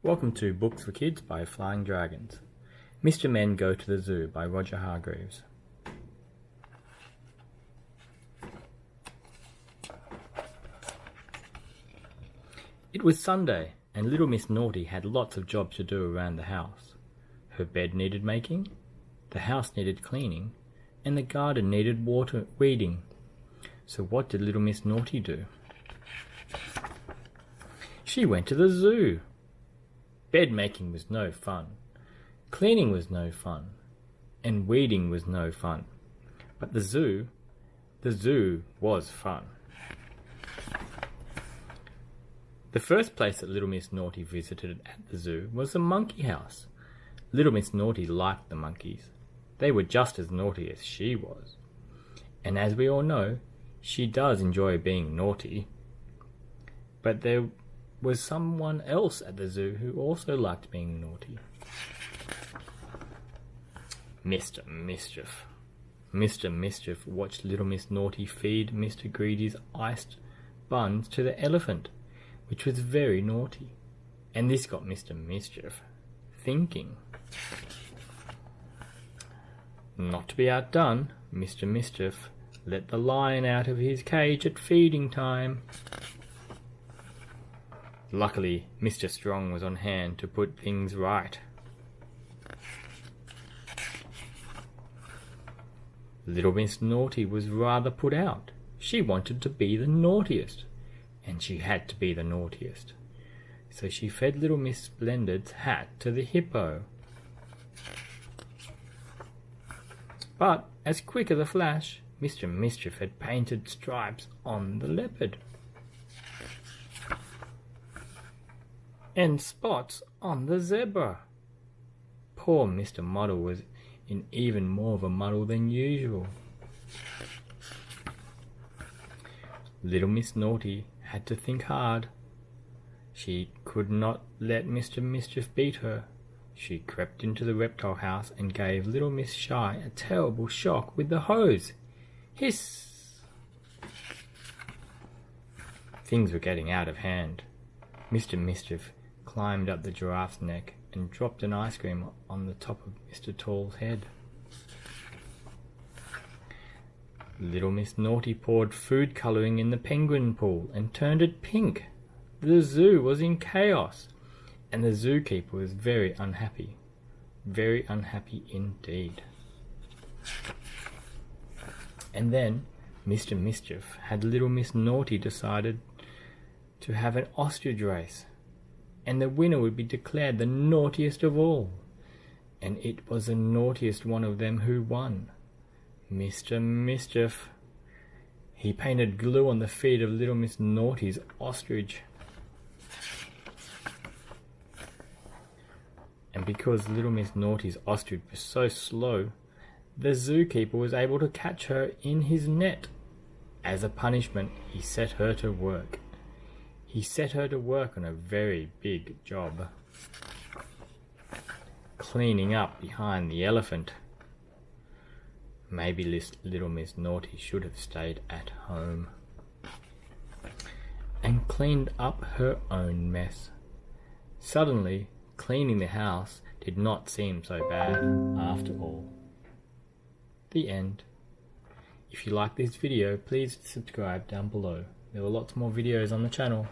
Welcome to Books for Kids by Flying Dragons. Mr. Men Go to the Zoo by Roger Hargreaves. It was Sunday, and little Miss Naughty had lots of jobs to do around the house. Her bed needed making, the house needed cleaning, and the garden needed weeding. So what did little Miss Naughty do? She went to the zoo. Bed making was no fun, cleaning was no fun, and weeding was no fun. But the zoo was fun. The first place that little Miss Naughty visited at the zoo was the monkey house. Little Miss Naughty liked the monkeys. They were just as naughty as she was. And as we all know, she does enjoy being naughty. But there was someone else at the zoo who also liked being naughty. Mr. Mischief. Mr. Mischief watched little Miss Naughty feed Mr. Greedy's iced buns to the elephant, which was very naughty. And this got Mr. Mischief thinking. Not to be outdone, Mr. Mischief let the lion out of his cage at feeding time. Luckily, Mr. Strong was on hand to put things right. Little Miss Naughty was rather put out. She wanted to be the naughtiest, and she had to be the naughtiest. So she fed little Miss Splendid's hat to the hippo. But, as quick as a flash, Mr. Mischief had painted stripes on the leopard. And spots on the zebra. Poor Mr. Muddle was in even more of a muddle than usual. Little Miss Naughty had to think hard. She could not let Mr. Mischief beat her. She crept into the reptile house and gave little Miss Shy a terrible shock with the hose. Hiss! Things were getting out of hand. Mr. Mischief climbed up the giraffe's neck and dropped an ice cream on the top of Mr. Tall's head. Little Miss Naughty poured food colouring in the penguin pool and turned it pink. The zoo was in chaos, and the zookeeper was very unhappy indeed. And then Mr. Mischief had little Miss Naughty decided to have an ostrich race, and the winner would be declared the naughtiest of all. And it was the naughtiest one of them who won. Mr. Mischief. He painted glue on the feet of little Miss Naughty's ostrich. And because little Miss Naughty's ostrich was so slow, the zookeeper was able to catch her in his net. As a punishment, he set her to work. He set her to work on a very big job. Cleaning up behind the elephant. Maybe little Miss Naughty should have stayed at home and cleaned up her own mess. Suddenly, cleaning the house did not seem so bad after all. The end. If you like this video, please subscribe down below. There are lots more videos on the channel.